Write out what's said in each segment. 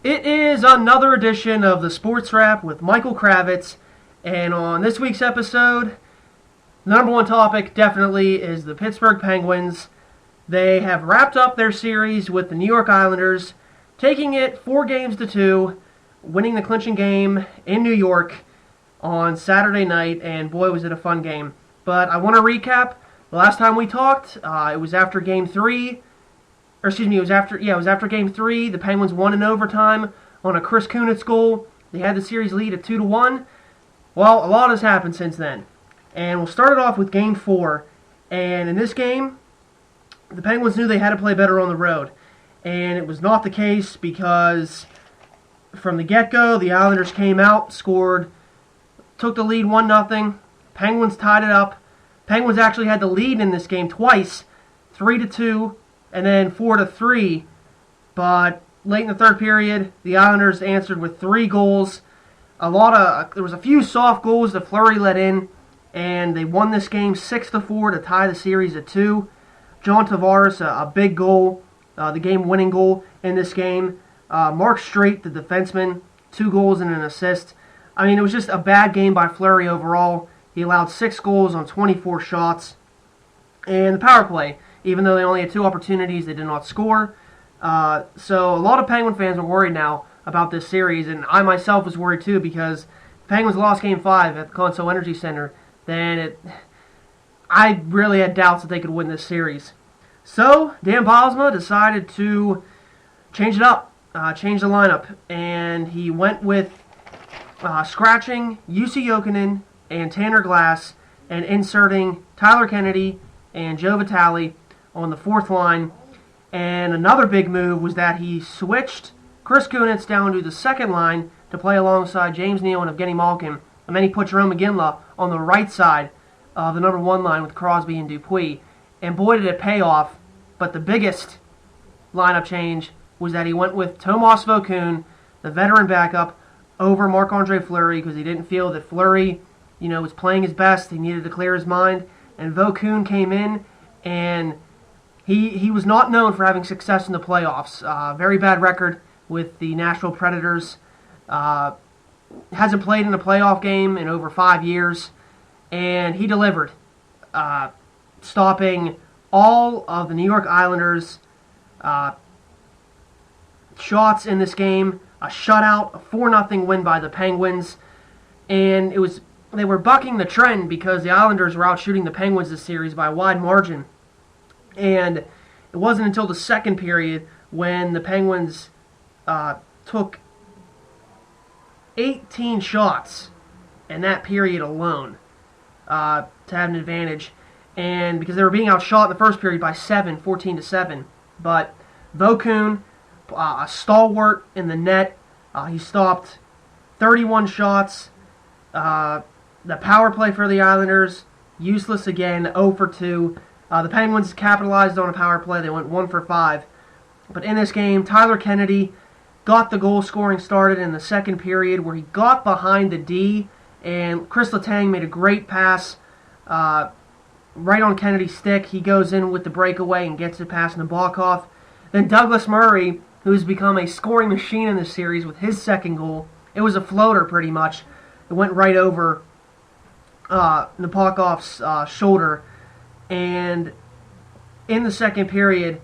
It is another edition of the Sports Wrap with Michael Kravetz, and on this week's episode, the number one topic definitely is the Pittsburgh Penguins. They have wrapped up their series with the New York Islanders, taking it 4-2, winning the clinching game in New York on Saturday night, and boy was it a fun game. But I want to recap. The last time we talked, it was after Game 3. It was after Game 3. The Penguins won in overtime on a Chris Kunitz goal. They had the series lead at 2-1. Well, a lot has happened since then. And we'll start it off with Game 4. And in this game, the Penguins knew they had to play better on the road. And it was not the case because from the get-go, the Islanders came out, scored, took the lead 1-0. Penguins tied it up. Penguins actually had the lead in this game twice, 3-2. And then 4-3, but late in the third period, the Islanders answered with 3 goals. There was a few soft goals that Fleury let in, and they won this game 6-4 to tie the series at 2. John Tavares, a big goal, the game-winning goal in this game. Mark Streit, the defenseman, 2 goals and an assist. I mean, it was just a bad game by Fleury overall. He allowed 6 goals on 24 shots. And the power play, even though they only had 2 opportunities, they did not score. So a lot of Penguin fans are worried now about this series, and I myself was worried too because the Penguins lost Game 5 at the Consol Energy Center. I really had doubts that they could win this series. So Dan Bylsma decided to change it up, change the lineup, and he went with scratching Jussi Jokinen and Tanner Glass and inserting Tyler Kennedy and Joe Vitale on the 4th line. And another big move was that he switched Chris Kunitz down to the 2nd line to play alongside James Neal and Evgeni Malkin. And then he put Jerome McGinley on the right side of the number 1 line with Crosby and Dupuis. And boy, did it pay off. But the biggest lineup change was that he went with Tomas Vokoun, the veteran backup, over Marc-Andre Fleury because he didn't feel that Fleury, was playing his best. He needed to clear his mind. And Vokoun came in, and he was not known for having success in the playoffs. Very bad record with the Nashville Predators. Hasn't played in a playoff game in over 5 years, and he delivered, stopping all of the New York Islanders' shots in this game. A shutout, a 4-0 win by the Penguins, and they were bucking the trend because the Islanders were out shooting the Penguins this series by a wide margin. And it wasn't until the second period when the Penguins took 18 shots in that period alone to have an advantage. And because they were being outshot in the first period by 14-7. But Vokoun, a stalwart in the net, he stopped 31 shots. The power play for the Islanders, useless again, 0 for 2. The Penguins capitalized on a power play. They went 1 for 5. But in this game, Tyler Kennedy got the goal scoring started in the second period where he got behind the D, and Chris Letang made a great pass right on Kennedy's stick. He goes in with the breakaway and gets it past Nabokov. Then Douglas Murray, who's become a scoring machine in this series with his second goal. It was a floater pretty much. It went right over Nabokov's shoulder. And in the second period,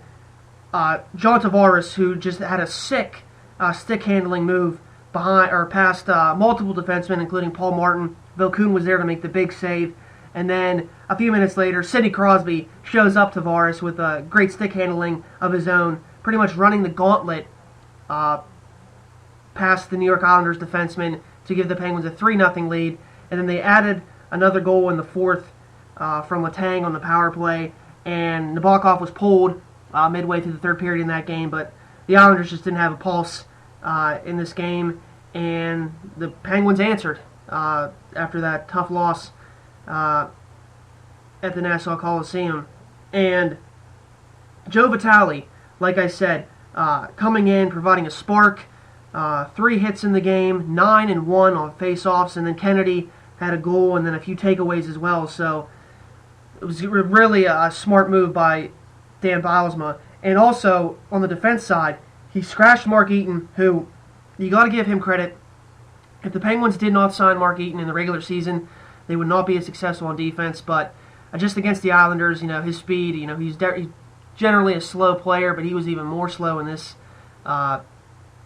John Tavares, who just had a sick stick-handling move past multiple defensemen, including Paul Martin. Vokoun was there to make the big save. And then a few minutes later, Sidney Crosby shows up Tavares with a great stick-handling of his own, pretty much running the gauntlet past the New York Islanders defenseman to give the Penguins a 3-0 lead. And then they added another goal in the 4th from Letang on the power play, and Nabokov was pulled midway through the third period in that game, but the Islanders just didn't have a pulse in this game, and the Penguins answered after that tough loss at the Nassau Coliseum. And Joe Vitale, like I said, coming in, providing a spark, 3 hits in the game, 9 and 1 on face-offs, and then Kennedy had a goal and then a few takeaways as well. So it was really a smart move by Dan Bylsma. And also, on the defense side, he scratched Mark Eaton, who you got to give him credit. If the Penguins did not sign Mark Eaton in the regular season, they would not be as successful on defense. But just against the Islanders, his speed, he's generally a slow player, but he was even more slow in this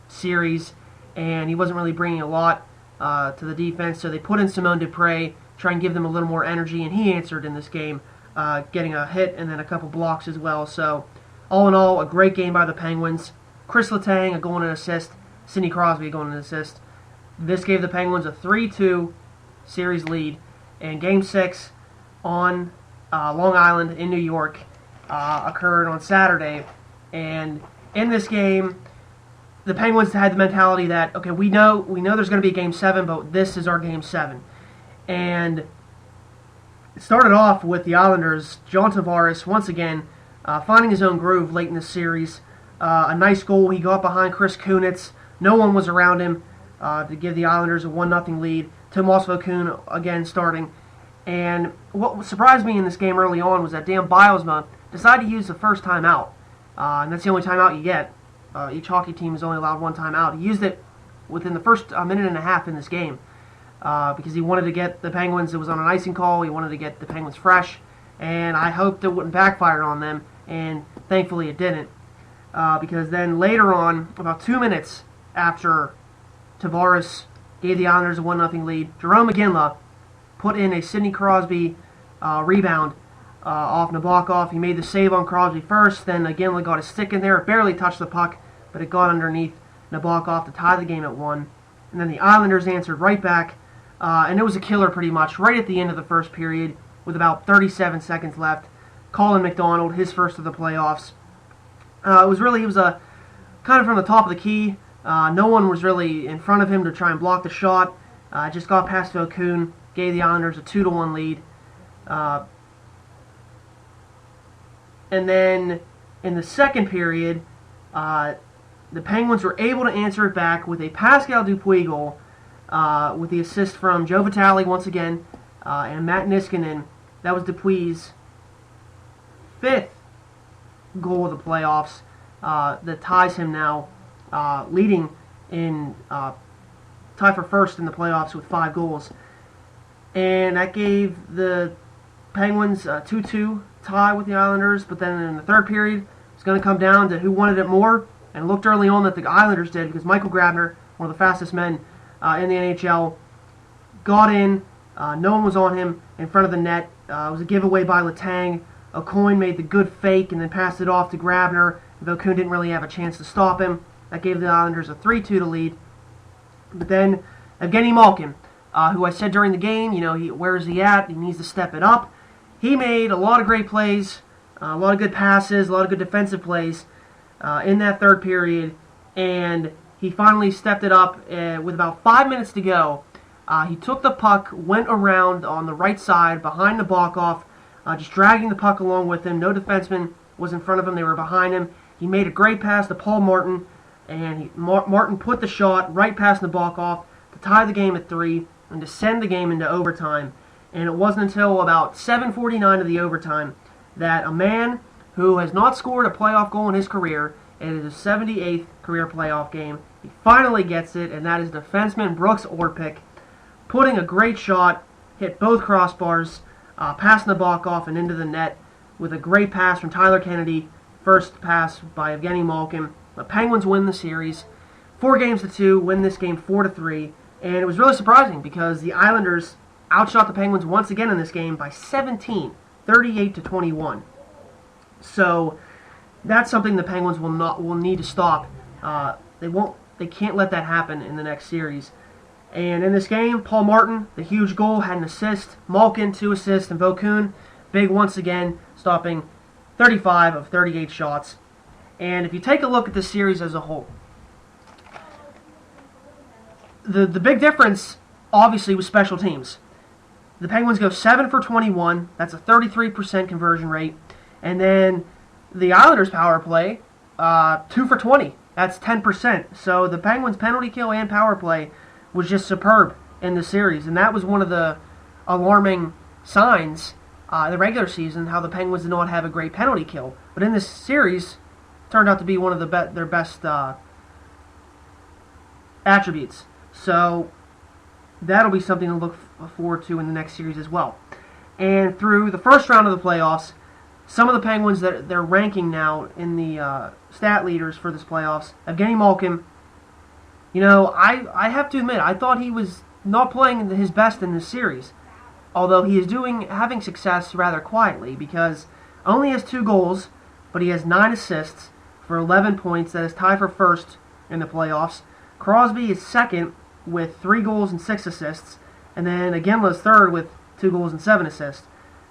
series, and he wasn't really bringing a lot to the defense. So they put in Simone Dupre, try and give them a little more energy, and he answered in this game, getting a hit and then a couple blocks as well. So all in all, a great game by the Penguins. Chris Letang, a goal and an assist. Sidney Crosby, a goal and an assist. This gave the Penguins a 3-2 series lead. And Game 6 on Long Island in New York occurred on Saturday. And in this game, the Penguins had the mentality that, okay, we know there's going to be Game 7, but this is our Game 7. And it started off with the Islanders, John Tavares, once again, finding his own groove late in the series. A nice goal. He got behind Chris Kunitz. No one was around him to give the Islanders a 1-0 lead. Tomas Vokoun again starting. And what surprised me in this game early on was that Dan Bilesma decided to use the first timeout. And that's the only timeout you get. Each hockey team is only allowed one timeout. He used it within the first minute and a half in this game because he wanted to get the Penguins. It was on an icing call. He wanted to get the Penguins fresh. And I hoped it wouldn't backfire on them. And thankfully it didn't. Because then later on, about 2 minutes after Tavares gave the Islanders a 1-0 lead, Jerome McGinley put in a Sidney Crosby rebound off Nabokov. He made the save on Crosby first, then McGinley got his stick in there. It barely touched the puck, but it got underneath Nabokov to tie the game at 1. And then the Islanders answered right back, and it was a killer pretty much, right at the end of the first period with about 37 seconds left. Colin McDonald, his first of the playoffs. It was a kind of from the top of the key. No one was really in front of him to try and block the shot. Just got past Vokoun, gave the Islanders a 2-1 lead. And then in the second period, the Penguins were able to answer it back with a Pascal Dupuis goal, with the assist from Joe Vitale once again, and Matt Niskanen. That was Dupuis' 5th goal of the playoffs that ties him now, leading in tie for first in the playoffs with 5 goals. And that gave the Penguins a 2-2 tie with the Islanders, but then in the third period, it's going to come down to who wanted it more, and it looked early on that the Islanders did, because Michael Grabner, one of the fastest men in the NHL, got in. No one was on him in front of the net. It was a giveaway by Letang. O'Coin made the good fake and then passed it off to Grabner. Vokoun didn't really have a chance to stop him. That gave the Islanders a 3-2 lead. But then Evgeni Malkin, who I said during the game, where is he at? He needs to step it up. He made a lot of great plays, a lot of good passes, a lot of good defensive plays in that third period, and he finally stepped it up with about 5 minutes to go. He took the puck, went around on the right side behind Nabokov, just dragging the puck along with him. No defenseman was in front of him. They were behind him. He made a great pass to Paul Martin, and Martin put the shot right past Nabokov to tie the game at 3 and to send the game into overtime. And it wasn't until about 7:49 of the overtime that a man who has not scored a playoff goal in his career, it is his 78th career playoff game, he finally gets it, and that is defenseman Brooks Orpik, putting a great shot, hit both crossbars, past Nabokov and into the net with a great pass from Tyler Kennedy. First pass by Evgeni Malkin. The Penguins win the series 4-2, win this game 4-3, and it was really surprising because the Islanders outshot the Penguins once again in this game by 17, 38-21. So that's something the Penguins will need to stop. They can't let that happen in the next series. And in this game, Paul Martin, the huge goal, had an assist. Malkin, 2 assists, and Vokoun, big once again, stopping 35 of 38 shots. And if you take a look at this series as a whole, the big difference, obviously, was special teams. The Penguins go 7 for 21. That's a 33% conversion rate. And then the Islanders' power play, 2 for 20. That's 10%. So the Penguins' penalty kill and power play was just superb in the series. And that was one of the alarming signs in the regular season, how the Penguins did not have a great penalty kill. But in this series, turned out to be one of their best attributes. So that'll be something to look forward to in the next series as well. And through the first round of the playoffs, some of the Penguins that they're ranking now in the stat leaders for this playoffs, Evgeni Malkin, I have to admit, I thought he was not playing his best in this series. Although he is having success rather quietly, because only has 2 goals, but he has 9 assists for 11 points. That is tied for first in the playoffs. Crosby is second with 3 goals and 6 assists, and then Iginla is third with 2 goals and 7 assists.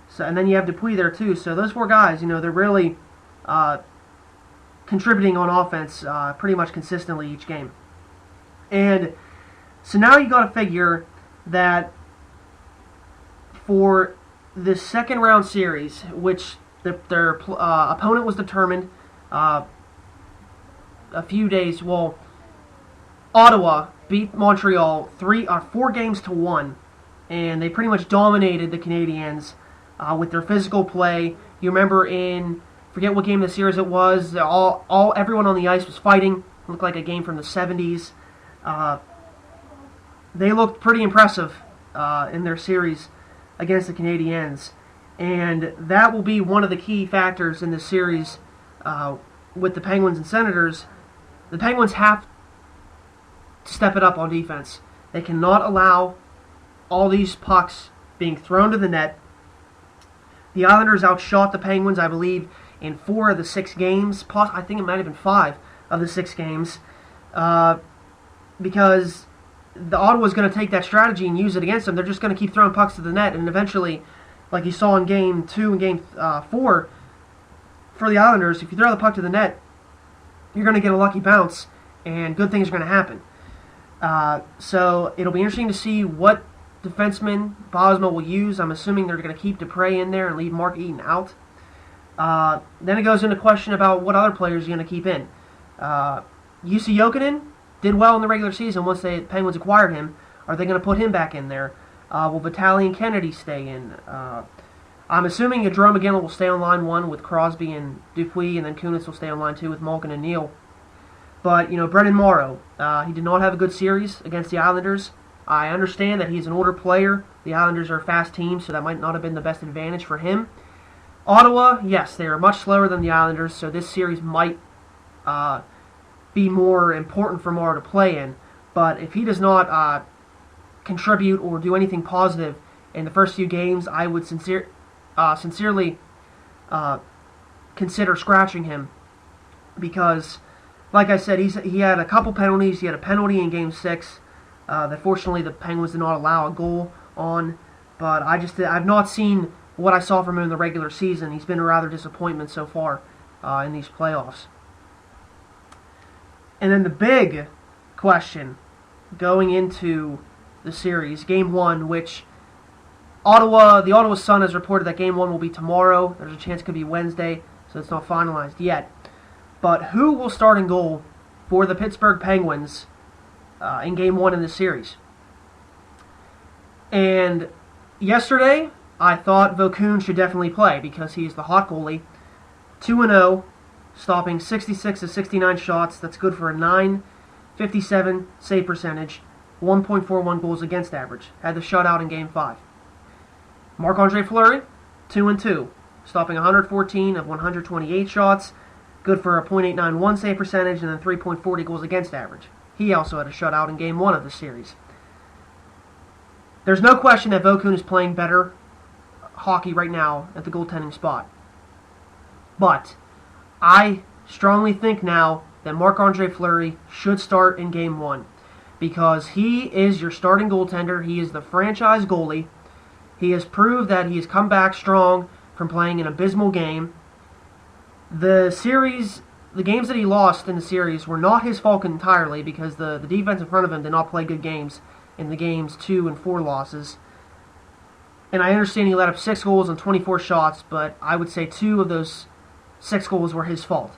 So, and then you have Dupuis there too. So those 4 guys, they're really contributing on offense pretty much consistently each game. And so now you got to figure that for this second round series, which their opponent was determined a few days. Well, Ottawa beat Montreal 4-1, and they pretty much dominated the Canadiens with their physical play. You remember forget what game of the series it was. Everyone on the ice was fighting. It looked like a game from the 70s. They looked pretty impressive in their series against the Canadiens, and that will be one of the key factors in this series with the Penguins and Senators. The Penguins have to step it up on defense. They cannot allow all these pucks being thrown to the net. The Islanders outshot the Penguins, I believe, in 4 of the 6 games. I think it might have been 5 of the 6 games, because the Ottawa's going to take that strategy and use it against them. They're just going to keep throwing pucks to the net, and eventually, like you saw in Game 2 and Game 4, for the Islanders, if you throw the puck to the net, you're going to get a lucky bounce, and good things are going to happen. So it'll be interesting to see what defenseman Bosma will use. I'm assuming they're going to keep Dupuis in there and leave Mark Eaton out. Then it goes into question about what other players you're going to keep in. Jussi Jokinen did well in the regular season once the Penguins acquired him. Are they going to put him back in there? Will Vitaly and Kennedy stay in? I'm assuming Jarome Iginla will stay on line 1 with Crosby and Dupuis, and then Kunitz will stay on line 2 with Malkin and Neal. But, Brendan Morrow, he did not have a good series against the Islanders. I understand that he's an older player. The Islanders are a fast team, so that might not have been the best advantage for him. Ottawa, yes, they are much slower than the Islanders, so this series might be more important for Morrow to play in. But if he does not contribute or do anything positive in the first few games, I would sincerely consider scratching him, because, like I said, he had a couple penalties. He had a penalty in Game 6 that fortunately the Penguins did not allow a goal on. But I've not seen what I saw from him in the regular season. He's been a rather disappointment so far in these playoffs. And then the big question going into the series, Game 1, which the Ottawa Sun has reported that Game 1 will be tomorrow. There's a chance it could be Wednesday, so it's not finalized yet. But who will start in goal for the Pittsburgh Penguins in Game 1 in this series? And yesterday, I thought Vokoun should definitely play because he's the hot goalie. 2-0, stopping 66 of 69 shots. That's good for a .957 save percentage, 1.41 goals against average. Had the shutout in Game 5. Marc-Andre Fleury, 2-2, stopping 114 of 128 shots, good for a .891 save percentage, and then 3.40 goals against average. He also had a shutout in Game 1 of the series. There's no question that Vokoun is playing better hockey right now at the goaltending spot. But I strongly think now that Marc-Andre Fleury should start in Game 1 because he is your starting goaltender. He is the franchise goalie. He has proved that he has come back strong from playing an abysmal game. The games that he lost in the series were not his fault entirely because the defense in front of him did not play good games in the games 2 and 4 losses. And I understand he let up 6 goals on 24 shots, but I would say 2 of those 6 goals were his fault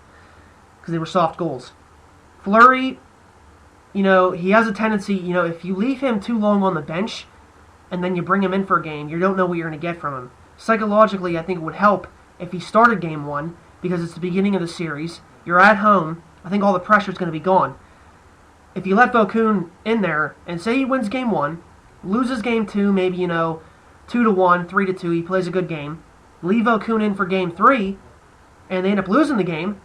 because they were soft goals. Fleury, he has a tendency, if you leave him too long on the bench and then you bring him in for a game, you don't know what you're going to get from him. Psychologically, I think it would help if he started Game 1 because it's the beginning of the series. You're at home. I think all the pressure is going to be gone. if you let Vokoun in there and say he wins game 1, loses game 2, maybe 2-1, 3-2, he plays a good game, leave Vokoun in for game 3, and they end up losing the game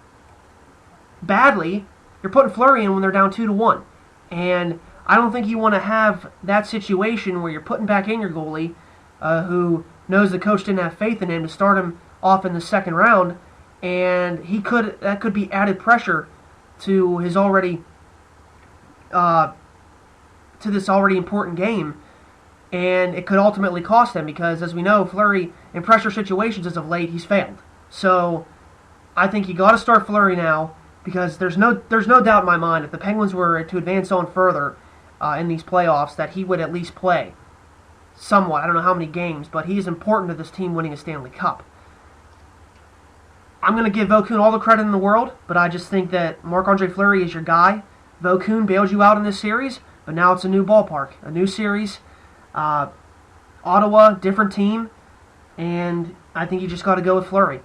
badly, you're putting Fleury in when they're down 2-1. And I don't think you want to have that situation where you're putting back in your goalie, who knows the coach didn't have faith in him to start him off in the second round, and that could be added pressure to his this already important game, and it could ultimately cost them because, as we know, Fleury in pressure situations as of late he's failed. So I think you got to start Fleury now because there's no doubt in my mind if the Penguins were to advance on further in these playoffs that he would at least play somewhat. I don't know how many games, but he is important to this team winning a Stanley Cup. I'm going to give Vokoun all the credit in the world, but I just think that Marc-Andre Fleury is your guy. Vokoun bailed you out in this series, but now it's a new ballpark, a new series. Ottawa, different team, and I think you just got to go with Fleury.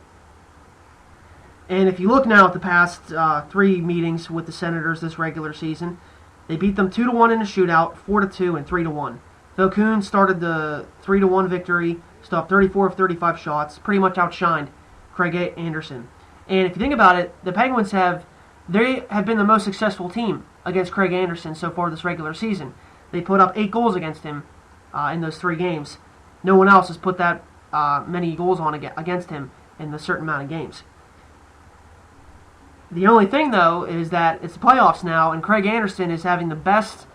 And if you look now at the past 3 meetings with the Senators this regular season, they beat them 2-1 in a shootout, 4-2, and 3-1. Vokoun started the 3-1 victory, stopped 34 of 35 shots, pretty much outshined Craig Anderson. And if you think about it, the Penguins have been the most successful team against Craig Anderson so far this regular season. They put up 8 goals against him in those 3 games. No one else has put that many goals on against him in a certain amount of games. The only thing, though, is that it's the playoffs now, and Craig Anderson is having the best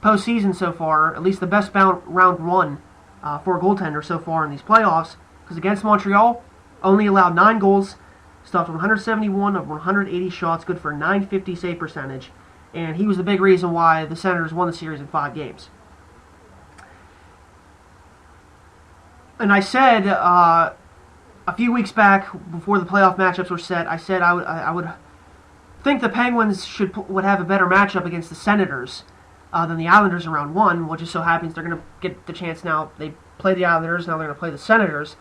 postseason so far, at least the best round 1 for a goaltender so far in these playoffs, because against Montreal, only allowed 9 goals, stopped 171 of 180 shots, good for a .950 save percentage, and he was the big reason why the Senators won the series in 5 games. And I said a few weeks back, before the playoff matchups were set, I said I would think the Penguins would have a better matchup against the Senators than the Islanders in round 1, which just so happens they're going to get the chance now. They play the Islanders, now they're going to play the Senators,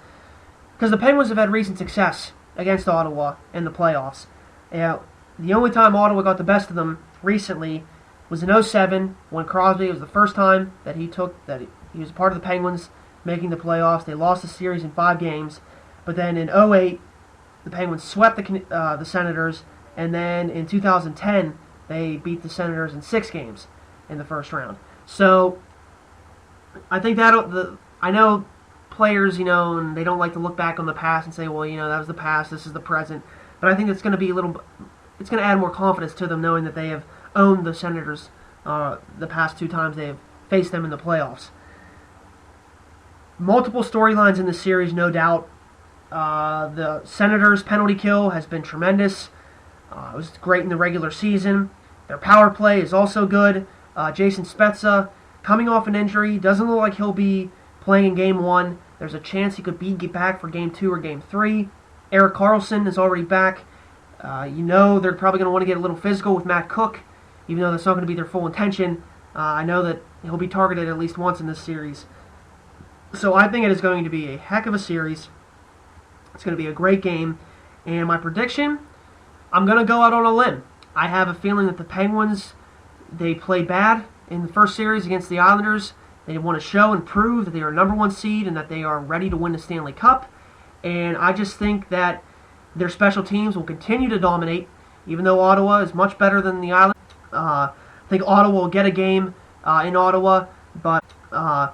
because the Penguins have had recent success against Ottawa in the playoffs. The only time Ottawa got the best of them recently was in 2007 when Crosby, it was the first time that he was a part of the Penguins making the playoffs. They lost the series in 5 games, but then in 2008 the Penguins swept the Senators, and then in 2010 they beat the Senators in 6 games in the first round. So I think I know players, and they don't like to look back on the past and say, well, that was the past, this is the present. But I think it's going to be it's going to add more confidence to them knowing that they have owned the Senators the past 2 times they have faced them in the playoffs. Multiple storylines in this series, no doubt. The Senators' penalty kill has been tremendous. It was great in the regular season. Their power play is also good. Jason Spezza, coming off an injury, doesn't look like he'll be playing in Game 1. There's a chance he could get back for Game 2 or Game 3. Erik Karlsson is already back. They're probably going to want to get a little physical with Matt Cook, even though that's not going to be their full intention. I know that he'll be targeted at least once in this series. So I think it is going to be a heck of a series. It's going to be a great game. And my prediction, I'm going to go out on a limb. I have a feeling that the Penguins, they played bad in the first series against the Islanders. They want to show and prove that they are a number 1 seed and that they are ready to win the Stanley Cup. And I just think that their special teams will continue to dominate, even though Ottawa is much better than the Islanders. I think Ottawa will get a game in Ottawa, but I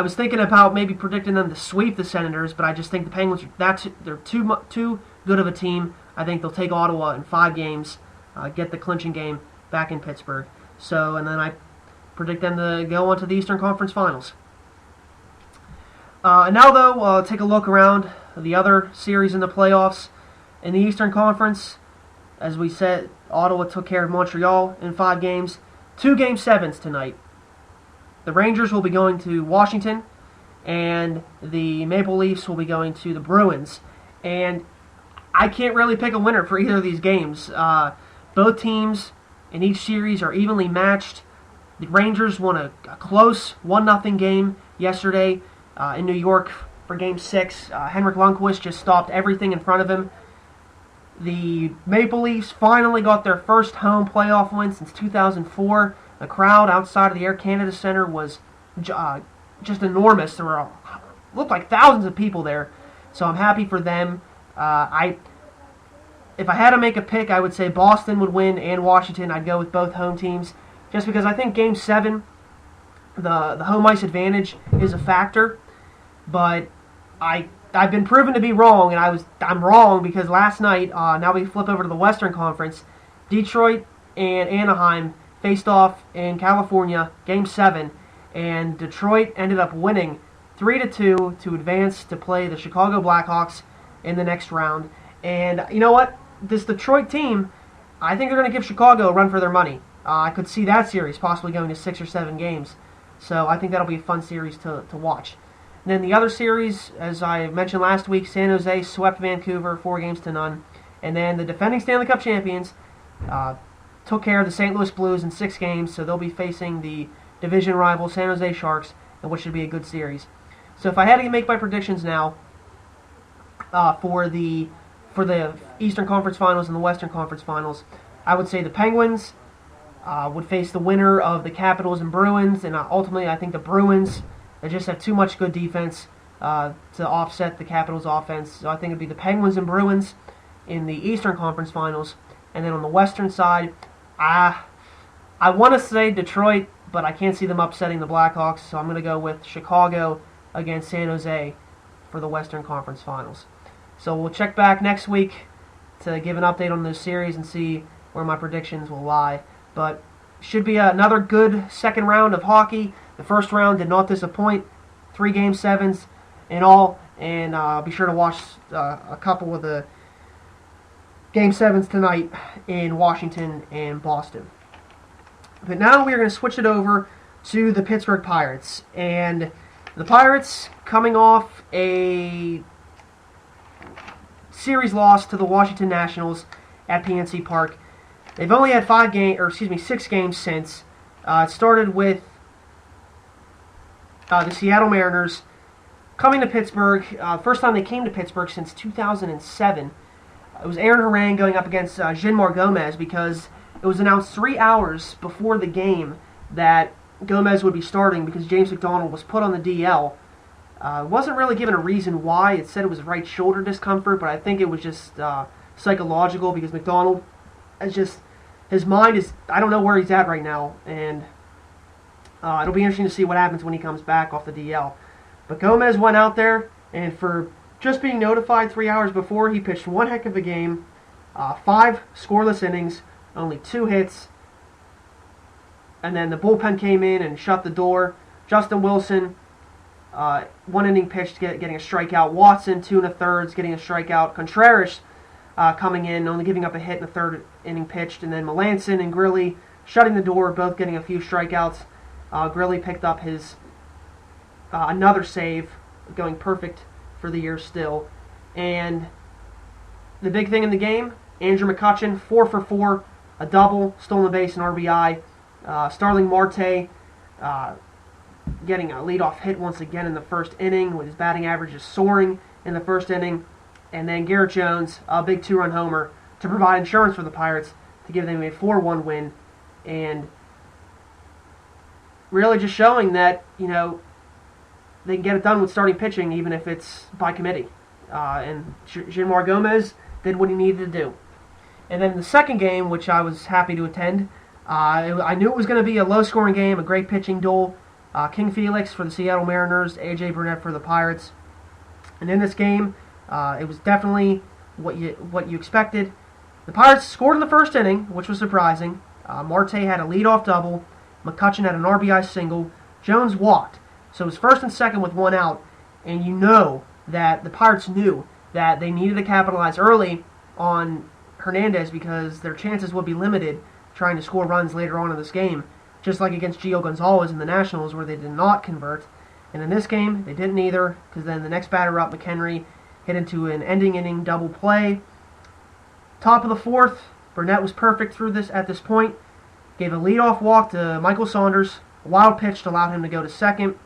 was thinking about maybe predicting them to sweep the Senators, but I just think the Penguins, they're too good of a team. I think they'll take Ottawa in 5 games, get the clinching game back in Pittsburgh. And then I predict them to go on to the Eastern Conference Finals. Now, though, I'll take a look around the other series in the playoffs. In the Eastern Conference, as we said, Ottawa took care of Montreal in 5 games. 2 Game 7s tonight. The Rangers will be going to Washington, and the Maple Leafs will be going to the Bruins. And I can't really pick a winner for either of these games. Both teams in each series are evenly matched. The Rangers won a close 1-0 game yesterday in New York for Game 6. Henrik Lundqvist just stopped everything in front of him. The Maple Leafs finally got their first home playoff win since 2004. The crowd outside of the Air Canada Centre was just enormous. There were looked like thousands of people there, so I'm happy for them. If I had to make a pick, I would say Boston would win and Washington. I'd go with both home teams, just because I think Game 7, the home ice advantage is a factor. But I've been proven to be wrong, and I'm wrong because last night, now we flip over to the Western Conference, Detroit and Anaheim faced off in California, Game 7, and Detroit ended up winning 3-2 to advance to play the Chicago Blackhawks in the next round. And you know what? This Detroit team, I think they're going to give Chicago a run for their money. I could see that series possibly going to 6 or 7 games. So I think that'll be a fun series to watch. And then the other series, as I mentioned last week, San Jose swept Vancouver 4-0. And then the defending Stanley Cup champions took care of the St. Louis Blues in 6 games. So they'll be facing the division rival San Jose Sharks, and which should be a good series. So if I had to make my predictions now for the Eastern Conference Finals and the Western Conference Finals, I would say the Penguins would face the winner of the Capitals and Bruins, and ultimately I think the Bruins, they just have too much good defense to offset the Capitals' offense. So I think it would be the Penguins and Bruins in the Eastern Conference Finals. And then on the Western side, I want to say Detroit, but I can't see them upsetting the Blackhawks, so I'm going to go with Chicago against San Jose for the Western Conference Finals. So we'll check back next week to give an update on those series and see where my predictions will lie. But should be another good second round of hockey. The first round did not disappoint. 3 Game 7s in all. And be sure to watch a couple of the Game 7s tonight in Washington and Boston. But now we are going to switch it over to the Pittsburgh Pirates. And the Pirates, coming off a series loss to the Washington Nationals at PNC Park. They've only had 6 games since. It started with the Seattle Mariners coming to Pittsburgh. First time they came to Pittsburgh since 2007. It was Aaron Harang going up against Jean-Marc Gomez, because it was announced 3 hours before the game that Gomez would be starting because James McDonald was put on the DL. Wasn't really given a reason why. It said it was right shoulder discomfort, but I think it was just psychological, because McDonald is just, his mind is, I don't know where he's at right now, and it'll be interesting to see what happens when he comes back off the DL. But Gomez went out there, and for just being notified 3 hours before, he pitched one heck of a game, 5 scoreless innings, only 2 hits, and then the bullpen came in and shut the door. Justin Wilson, 1 inning pitched, getting a strikeout. Watson, 2 1/3, getting a strikeout. Contreras coming in, only giving up a hit in the 3rd inning pitched. And then Melanson and Grilly shutting the door, both getting a few strikeouts. Grilly picked up his another save, going perfect for the year still. And the big thing in the game, Andrew McCutchen, 4 for 4, a double, stolen base, and RBI. Starling Marte getting a leadoff hit once again in the 1st inning, with his batting average just soaring in the 1st inning. And then Garrett Jones, a big 2-run homer to provide insurance for the Pirates to give them a 4-1 win. And really just showing that, they can get it done with starting pitching, even if it's by committee. And Jean-Marc Gomez did what he needed to do. And then the second game, which I was happy to attend, I knew it was going to be a low-scoring game, a great pitching duel. King Felix for the Seattle Mariners, A.J. Burnett for the Pirates. And in this game, it was definitely what you expected. The Pirates scored in the 1st inning, which was surprising. Marte had a leadoff double. McCutchen had an RBI single. Jones walked. So it was 1st and 2nd with 1 out. And you know that the Pirates knew that they needed to capitalize early on Hernandez, because their chances would be limited trying to score runs later on in this game, just like against Gio Gonzalez in the Nationals, where they did not convert. And in this game, they didn't either, because then the next batter up, McHenry, hit into an ending inning double play. Top of the 4th, Burnett was perfect at this point. Gave a leadoff walk to Michael Saunders. A wild pitch allowed him to go to 2nd.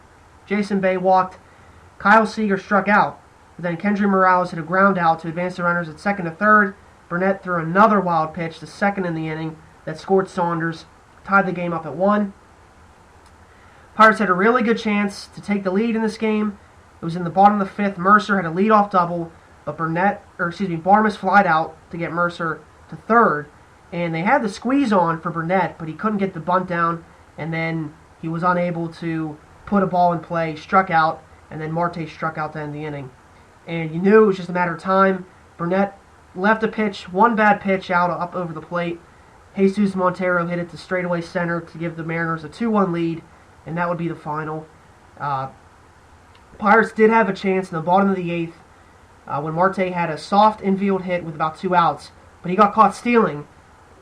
Jason Bay walked. Kyle Seager struck out. But then Kendry Morales hit a ground out to advance the runners at 2nd to 3rd. Burnett threw another wild pitch, the second in the inning, that scored Saunders, tied the game up at 1. Pirates had a really good chance to take the lead in this game. It was in the bottom of the 5th. Mercer had a leadoff double, but Barmes flied out to get Mercer to third, and they had the squeeze on for Burnett, but he couldn't get the bunt down, and then he was unable to put a ball in play, struck out, and then Marte struck out to end the inning. And you knew it was just a matter of time. Burnett left a pitch, one bad pitch out up over the plate. Jesus Montero hit it to straightaway center to give the Mariners a 2-1 lead, and that would be the final. Pirates did have a chance in the bottom of the 8th when Marte had a soft infield hit with about 2 outs, but he got caught stealing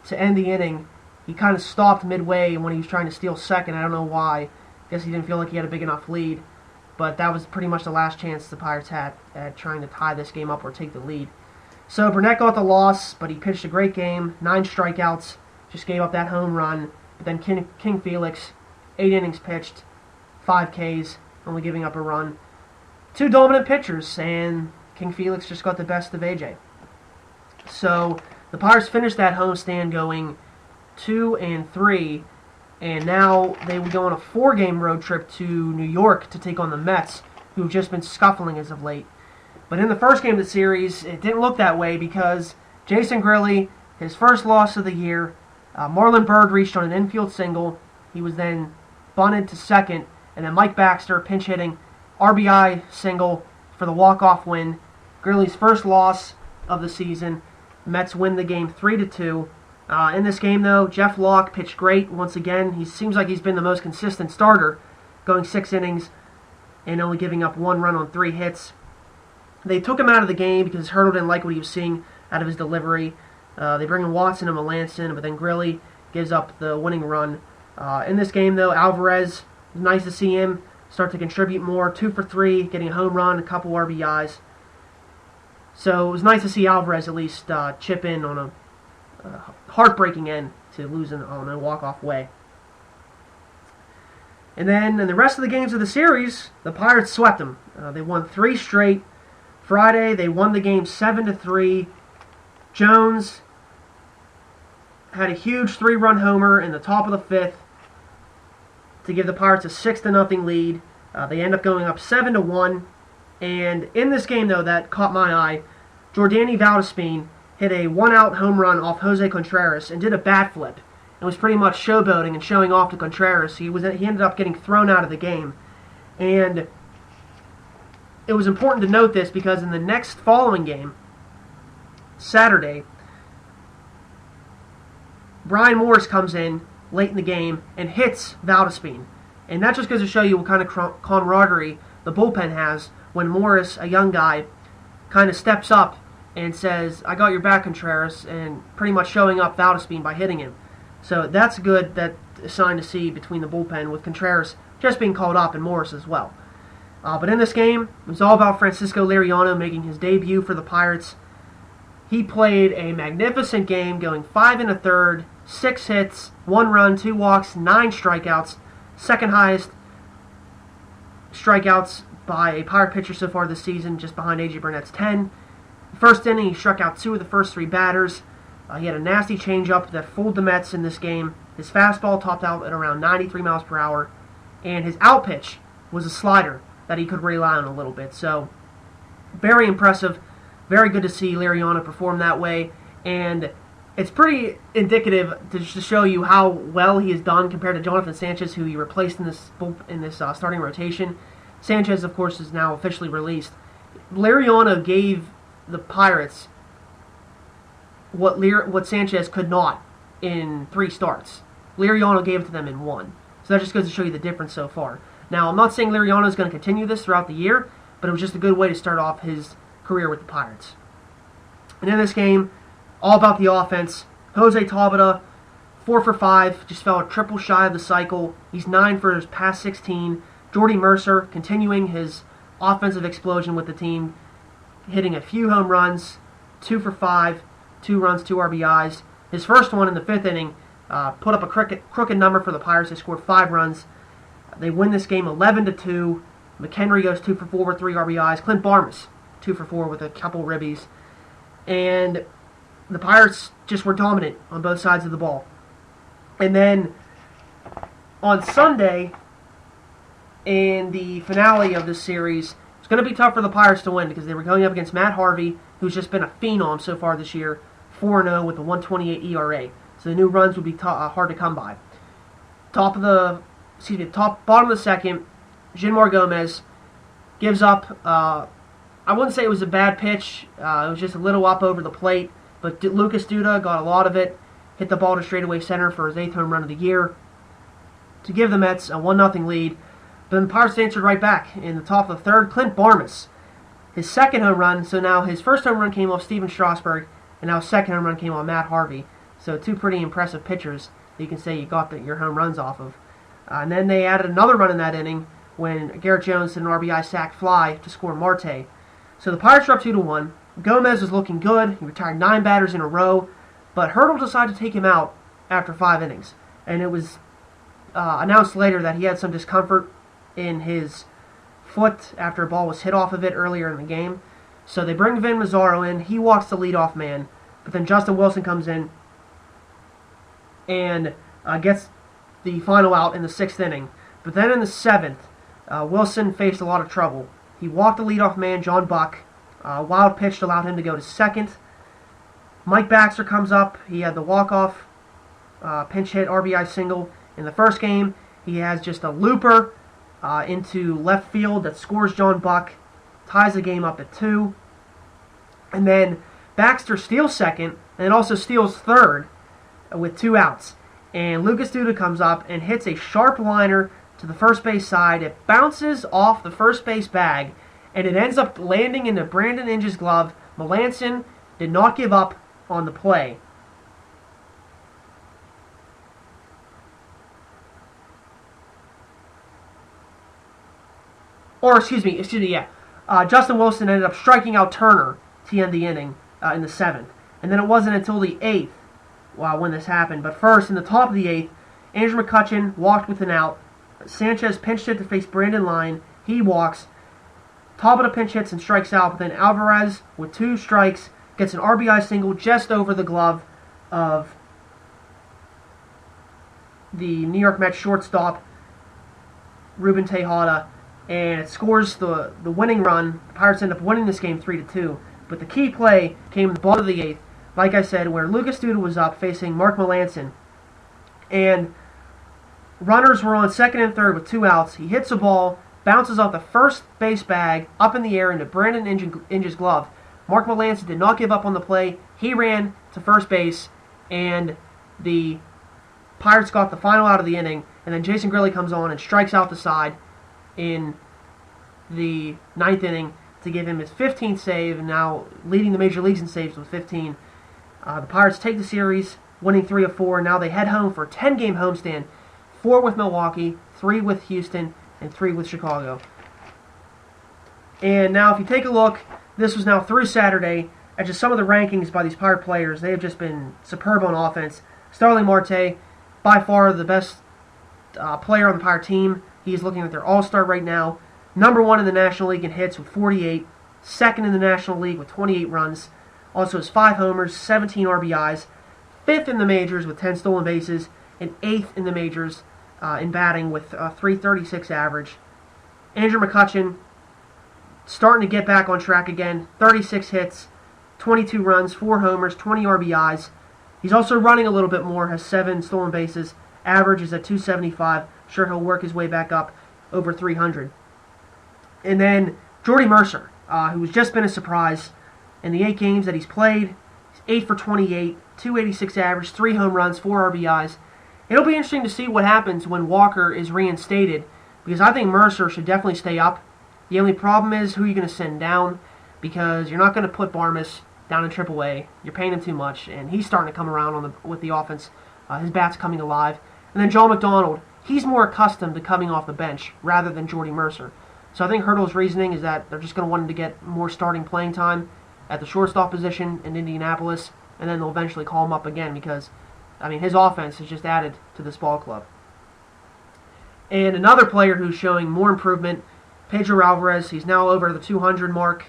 to end the inning. He kind of stopped midway when he was trying to steal second. I don't know why. I guess he didn't feel like he had a big enough lead. But that was pretty much the last chance the Pirates had at trying to tie this game up or take the lead. So Burnett got the loss, but he pitched a great game. 9 strikeouts, just gave up that home run. But then King Felix, 8 innings pitched, 5 Ks, only giving up a run. 2 dominant pitchers, and King Felix just got the best of AJ. So the Pirates finished that homestand going 2-3, and now they would go on a 4-game road trip to New York to take on the Mets, who have just been scuffling as of late. But in the first game of the series, it didn't look that way because Jason Grilli, his first loss of the year, Marlon Byrd reached on an infield single. He was then bunted to second, and then Mike Baxter, pinch hitting, RBI single for the walk-off win. Grilli's first loss of the season. The Mets win the game 3-2. In this game, though, Jeff Locke pitched great once again. He seems like he's been the most consistent starter, going 6 innings and only giving up 1 run on 3 hits. They took him out of the game because Hurdle didn't like what he was seeing out of his delivery. They bring in Watson and Melanson, but then Grilli gives up the winning run. In this game, though, Alvarez, it was nice to see him start to contribute more. 2 for 3, getting a home run, a couple RBIs. So it was nice to see Alvarez at least chip in on a heartbreaking end to losing on a walk-off way. And then in the rest of the games of the series, the Pirates swept them. They won 3 straight. Friday, they won the game 7-3. Jones had a huge 3-run homer in the top of the 5th to give the Pirates a 6-0 lead. They end up going up 7-1. And in this game, though, that caught my eye, Jordani Valdespin hit a 1-out home run off Jose Contreras and did a bat flip. It was pretty much showboating and showing off to Contreras. He ended up getting thrown out of the game. And it was important to note this because in the next following game, Saturday, Brian Morris comes in late in the game and hits Valdespin. And that just goes to show you what kind of camaraderie the bullpen has when Morris, a young guy, kind of steps up and says, "I got your back, Contreras," and pretty much showing up Valdespin by hitting him. So that's good, that sign to see between the bullpen with Contreras just being called up and Morris as well. But in this game, it was all about Francisco Liriano making his debut for the Pirates. He played a magnificent game, going 5 1/3, 6 hits, 1 run, 2 walks, 9 strikeouts, second highest strikeouts by a Pirate pitcher so far this season, just behind A.J. Burnett's 10. First inning, he struck out 2 of the first 3 batters. He had a nasty changeup that fooled the Mets in this game. His fastball topped out at around 93 miles per hour, and his out pitch was a slider that he could rely on a little bit. So, very impressive. Very good to see Liriano perform that way, and it's pretty indicative to show you how well he has done compared to Jonathan Sanchez, who he replaced in this starting rotation. Sanchez, of course, is now officially released. Liriano gave the Pirates what Sanchez could not in 3 starts. Liriano gave it to them in 1. So that just goes to show you the difference so far. Now, I'm not saying Liriano is going to continue this throughout the year, but it was just a good way to start off his career with the Pirates. And in this game, all about the offense. Jose Tabata, 4 for 5, just fell a triple shy of the cycle. He's 9 for his past 16. Jordy Mercer continuing his offensive explosion with the team, hitting a few home runs, 2 for 5, 2 runs, 2 RBIs. His first one in the 5th inning put up a crooked number for the Pirates. They scored 5 runs. They win this game 11-2. McHenry goes 2 for 4 with 3 RBIs. Clint Barmes, 2 for 4 with a couple ribbies. And the Pirates just were dominant on both sides of the ball. And then on Sunday, in the finale of this series, it's going to be tough for the Pirates to win because they were going up against Matt Harvey, who's just been a phenom so far this year, 4-0 with a 1.28 ERA. So the new runs would be hard to come by. Bottom of the second, Jeanmar Gomez gives up. I wouldn't say it was a bad pitch. It was just a little up over the plate, but Lucas Duda got a lot of it. Hit the ball to straightaway center for his 8th home run of the year to give the Mets a 1-0 lead. But then the Pirates answered right back in the top of the third. Clint Barmes, his 2nd home run. So now his 1st home run came off Steven Strasburg, and now his 2nd home run came on Matt Harvey. So 2 pretty impressive pitchers that you can say you got your home runs off of. And then they added another run in that inning when Garrett Jones did an RBI sac fly to score Marte. So the Pirates were up 2-1. Gomez was looking good. He retired 9 batters in a row, but Hurdle decided to take him out after 5 innings. And it was announced later that he had some discomfort in his foot after a ball was hit off of it earlier in the game. So they bring Vin Mazzaro in. He walks the leadoff man, but then Justin Wilson comes in and gets the final out in the 6th inning. But then in the 7th, Wilson faced a lot of trouble. He walked the leadoff man, John Buck. Wild pitch allowed him to go to 2nd. Mike Baxter comes up. He had the walk-off pinch hit RBI single in the first game. He has just a looper into left field that scores John Buck, ties the game up at 2. And then Baxter steals 2nd, and then also steals 3rd with 2 outs. And Lucas Duda comes up and hits a sharp liner to the first base side. It bounces off the first base bag, and it ends up landing into Brandon Inge's glove. Melanson did not give up on the play. Justin Wilson ended up striking out Turner to end the inning in the 7th. And then it wasn't until the 8th when this happened. But first, in the top of the 8th, Andrew McCutchen walked with an out. Sanchez pinched hit to face Brandon Line. He walks. Top of the pinch hits and strikes out. But then Alvarez, with 2 strikes, gets an RBI single just over the glove of the New York Mets shortstop, Ruben Tejada. And it scores the winning run. The Pirates end up winning this game 3-2. But the key play came in the bottom of the 8th, like I said, where Lucas Duda was up facing Mark Melanson. And runners were on 2nd and 3rd with 2 outs. He hits a ball, bounces off the first base bag, up in the air into Brandon Inge's glove. Mark Melanson did not give up on the play. He ran to first base, and the Pirates got the final out of the inning. And then Jason Grilli comes on and strikes out the side in the 9th inning to give him his 15th save, and now leading the major leagues in saves with 15. The Pirates take the series, winning 3 of 4. Now they head home for a 10-game homestand, 4 with Milwaukee, 3 with Houston, and 3 with Chicago. And now if you take a look, this was now through Saturday, at just some of the rankings by these Pirate players. They have just been superb on offense. Starling Marte, by far the best player on the Pirate team. He is looking like their all-star right now. Number 1 in the National League in hits with 48. 2nd in the National League with 28 runs. Also has 5 homers, 17 RBIs. 5th in the majors with 10 stolen bases. And 8th in the majors in batting with a .336 average. Andrew McCutchen starting to get back on track again. 36 hits, 22 runs, 4 homers, 20 RBIs. He's also running a little bit more, has 7 stolen bases. Average is at .275. Sure, he'll work his way back up over 300. And then Jordy Mercer, who has just been a surprise in the 8 games that he's played. He's 8 for 28, .286 average, 3 home runs, 4 RBIs. It'll be interesting to see what happens when Walker is reinstated, because I think Mercer should definitely stay up. The only problem is who you're going to send down, because you're not going to put Barmes down in AAA. You're paying him too much, and he's starting to come around with the offense. His bat's coming alive. And then John McDonald, he's more accustomed to coming off the bench rather than Jordy Mercer. So I think Hurdle's reasoning is that they're just going to want him to get more starting playing time at the shortstop position in Indianapolis, and then they'll eventually call him up again because, his offense has just added to this ball club. And another player who's showing more improvement, Pedro Alvarez. He's now over the 200 mark.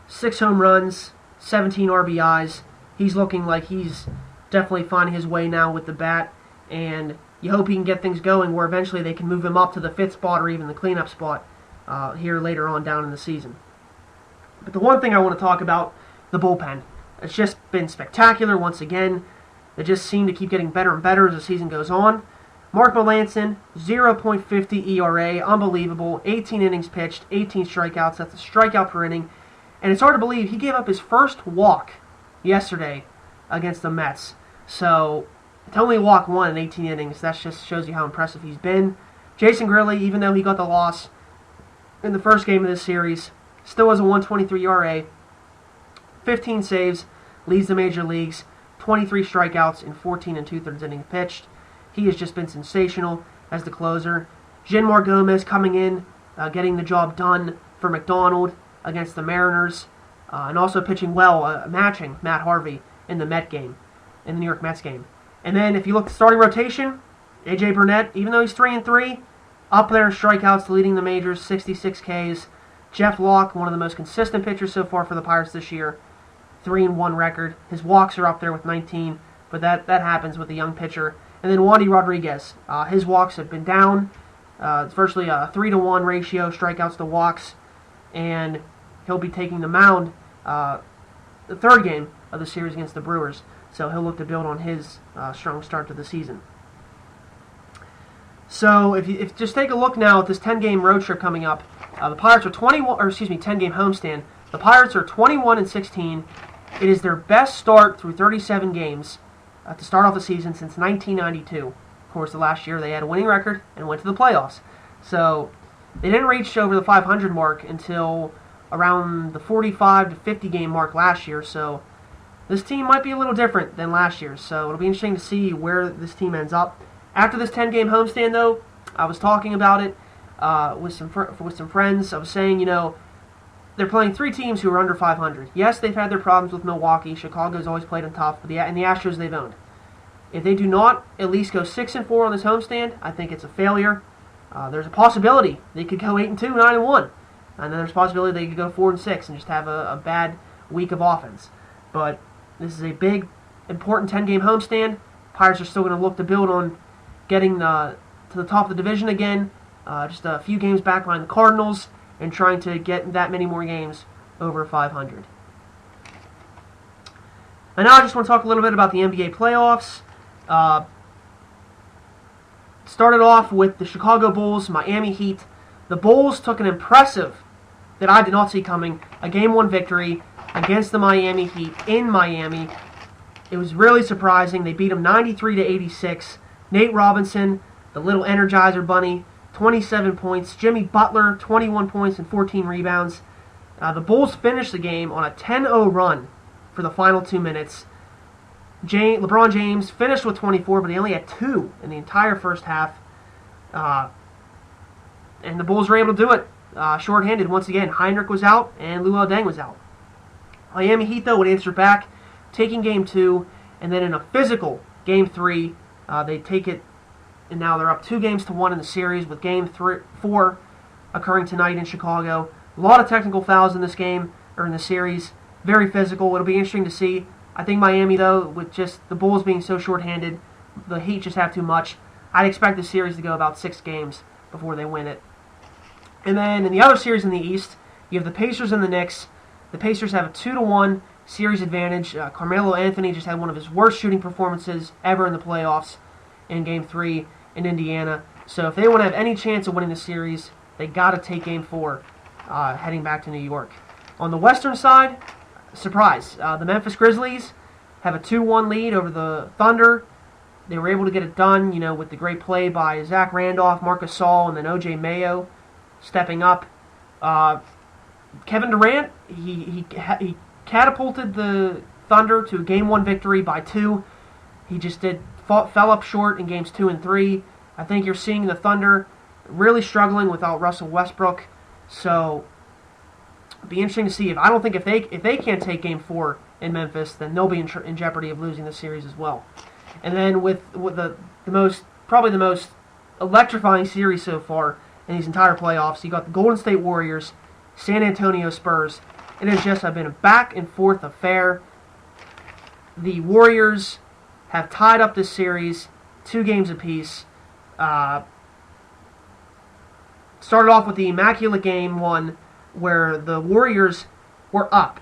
6 home runs, 17 RBIs. he's looking like he's definitely finding his way now with the bat, and you hope he can get things going where eventually they can move him up to the 5th spot or even the cleanup spot here later on down in the season. But the one thing I want to talk about, the bullpen. It's just been spectacular once again. They just seem to keep getting better and better as the season goes on. Mark Melancon, 0.50 ERA, unbelievable. 18 innings pitched, 18 strikeouts. That's a strikeout per inning. And it's hard to believe he gave up his first walk yesterday against the Mets. So, to only walk one in 18 innings, that just shows you how impressive he's been. Jason Grilli, even though he got the loss in the first game of this series, still has a 1.23 ERA, 15 saves, leads the major leagues, 23 strikeouts in 14 2/3 innings pitched. He has just been sensational as the closer. Jinmar Gomez coming in, getting the job done for McDonald against the Mariners, and also pitching well, matching Matt Harvey in the New York Mets game. And then if you look at the starting rotation, A.J. Burnett, even though he's 3-3, up there in strikeouts, leading the majors, 66 Ks. Jeff Locke, one of the most consistent pitchers so far for the Pirates this year, 3-1 record. His walks are up there with 19, but that happens with a young pitcher. And then Wandy Rodriguez, his walks have been down. It's virtually a 3-1 ratio, strikeouts to walks, and he'll be taking the mound the third game of the series against the Brewers. So he'll look to build on his strong start to the season. So if just take a look now at this 10-game road trip coming up, the Pirates are 10-game homestand. The Pirates are 21-16. It is their best start through 37 games to start off the season since 1992. Of course, the last year they had a winning record and went to the playoffs. So they didn't reach over the 500 mark until around the 45 to 50 game mark last year. So this team might be a little different than last year. So it'll be interesting to see where this team ends up. After this 10-game homestand, though, I was talking about it with some friends. I was saying, they're playing 3 teams who are under 500. Yes, they've had their problems with Milwaukee. Chicago's always played them tough, but the Astros they've owned. If they do not at least go 6-4 on this homestand, I think it's a failure. There's a possibility they could go 8-2, 9-1, and then there's a possibility they could go 4-6 and just have a bad week of offense. But this is a big, important 10-game homestand. Pirates are still going to look to build on getting to the top of the division again, just a few games back behind the Cardinals, and trying to get that many more games over 500. And now I just want to talk a little bit about the NBA playoffs. Started off with the Chicago Bulls, Miami Heat. The Bulls took an impressive, that I did not see coming, a Game 1 victory against the Miami Heat in Miami. It was really surprising. They beat them 93-86. Nate Robinson, the little Energizer Bunny, 27 points. Jimmy Butler, 21 points and 14 rebounds. The Bulls finished the game on a 10-0 run for the final 2 minutes. LeBron James finished with 24, but he only had 2 in the entire first half. And the Bulls were able to do it shorthanded once again. Heinrich was out, and Luol Deng was out. Miami Heat, though, would answer back, taking Game 2, and then in a physical Game 3, they take it, and now they're up 2-1 in the series, with Game 4 occurring tonight in Chicago. A lot of technical fouls in this game, or in the series. Very physical. It'll be interesting to see. I think Miami, though, with just the Bulls being so shorthanded, the Heat just have too much. I'd expect the series to go about 6 games before they win it. And then in the other series in the East, you have the Pacers and the Knicks. The Pacers have a 2-1 series advantage. Carmelo Anthony just had one of his worst shooting performances ever in the playoffs in Game 3 in Indiana. So if they want to have any chance of winning the series, they got to take Game 4 heading back to New York. On the Western side, surprise, the Memphis Grizzlies have a 2-1 lead over the Thunder. They were able to get it done, with the great play by Zach Randolph, Marc Gasol, and then O.J. Mayo stepping up. Kevin Durant, he catapulted the Thunder to a Game 1 victory by 2. He just fell up short in Games 2 and 3. I think you're seeing the Thunder really struggling without Russell Westbrook. So it'll be interesting to see. I don't think if they can't take Game 4 in Memphis, then they'll be in jeopardy of losing the series as well. And then with the most electrifying series so far in these entire playoffs, you got the Golden State Warriors, San Antonio Spurs. It has just been a back and forth affair. The Warriors have tied up this series 2 games apiece. Started off with the immaculate game 1 where the Warriors were up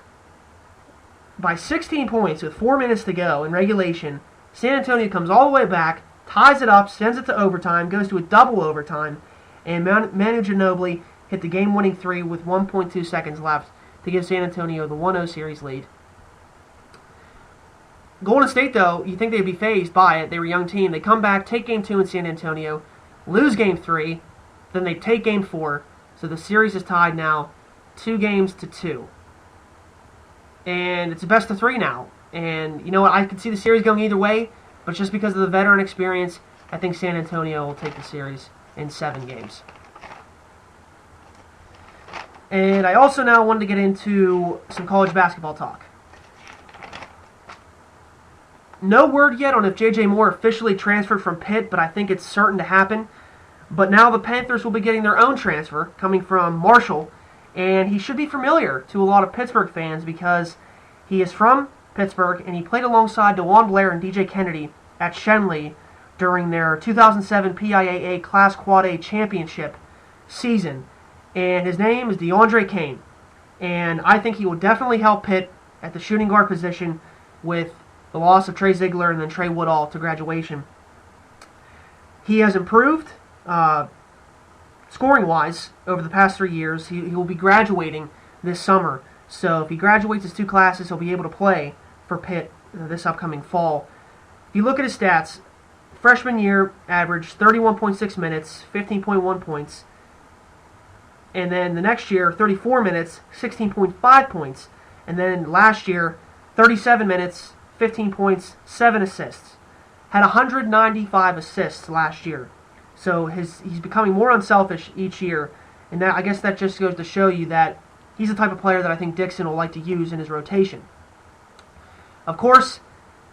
by 16 points with 4 minutes to go in regulation. San Antonio comes all the way back, ties it up, sends it to overtime, goes to a double overtime, and Manu Ginobili hit the game-winning 3 with 1.2 seconds left to give San Antonio the 1-0 series lead. Golden State, though, you think they'd be fazed by it. They were a young team. They come back, take Game 2 in San Antonio, lose Game 3, then they take Game 4. So the series is tied now 2-2. And it's a best of 3 now. And you know what? I could see the series going either way, but just because of the veteran experience, I think San Antonio will take the series in 7 games. And I also now wanted to get into some college basketball talk. No word yet on if J.J. Moore officially transferred from Pitt, but I think it's certain to happen. But now the Panthers will be getting their own transfer, coming from Marshall, and he should be familiar to a lot of Pittsburgh fans because he is from Pittsburgh, and he played alongside DeJuan Blair and DJ Kennedy at Shenley during their 2007 PIAA Class Quad A championship season. And his name is DeAndre Kane. And I think he will definitely help Pitt at the shooting guard position with the loss of Trey Ziegler and then Trey Woodall to graduation. He has improved scoring-wise over the past 3 years. He will be graduating this summer. So if he graduates his 2 classes, he'll be able to play for Pitt this upcoming fall. If you look at his stats, freshman year averaged 31.6 minutes, 15.1 points. And then the next year, 34 minutes, 16.5 points. And then last year, 37 minutes, 15 points, 7 assists. Had 195 assists last year. So he's becoming more unselfish each year. And I guess that just goes to show you that he's the type of player that I think Dixon will like to use in his rotation. Of course,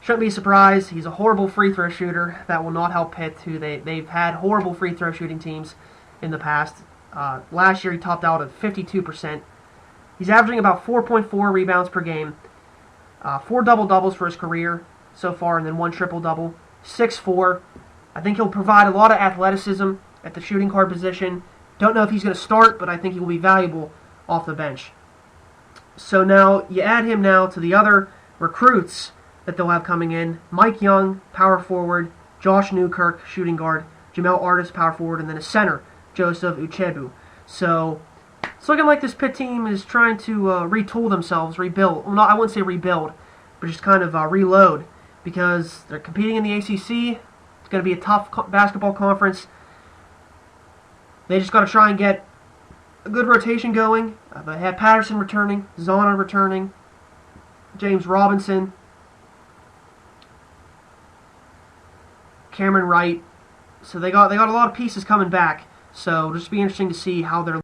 shouldn't be surprised, he's a horrible free throw shooter. That will not help Pitt, who they've had horrible free throw shooting teams in the past. Last year he topped out at 52%. He's averaging about 4.4 rebounds per game. 4 double-doubles for his career so far, and then 1 triple-double. 6'4". I think he'll provide a lot of athleticism at the shooting guard position. Don't know if he's going to start, but I think he will be valuable off the bench. So now you add him now to the other recruits that they'll have coming in. Mike Young, power forward. Josh Newkirk, shooting guard. Jamel Artis, power forward. And then a center, Joseph Uchebu. So it's looking like this Pitt team is trying to retool themselves, rebuild. Well, no, I wouldn't say rebuild, but just kind of reload because they're competing in the ACC. It's going to be a tough basketball conference. They just got to try and get a good rotation going. They have Patterson returning, Zana returning, James Robinson, Cameron Wright. So they got a lot of pieces coming back. So it'll just be interesting to see how they're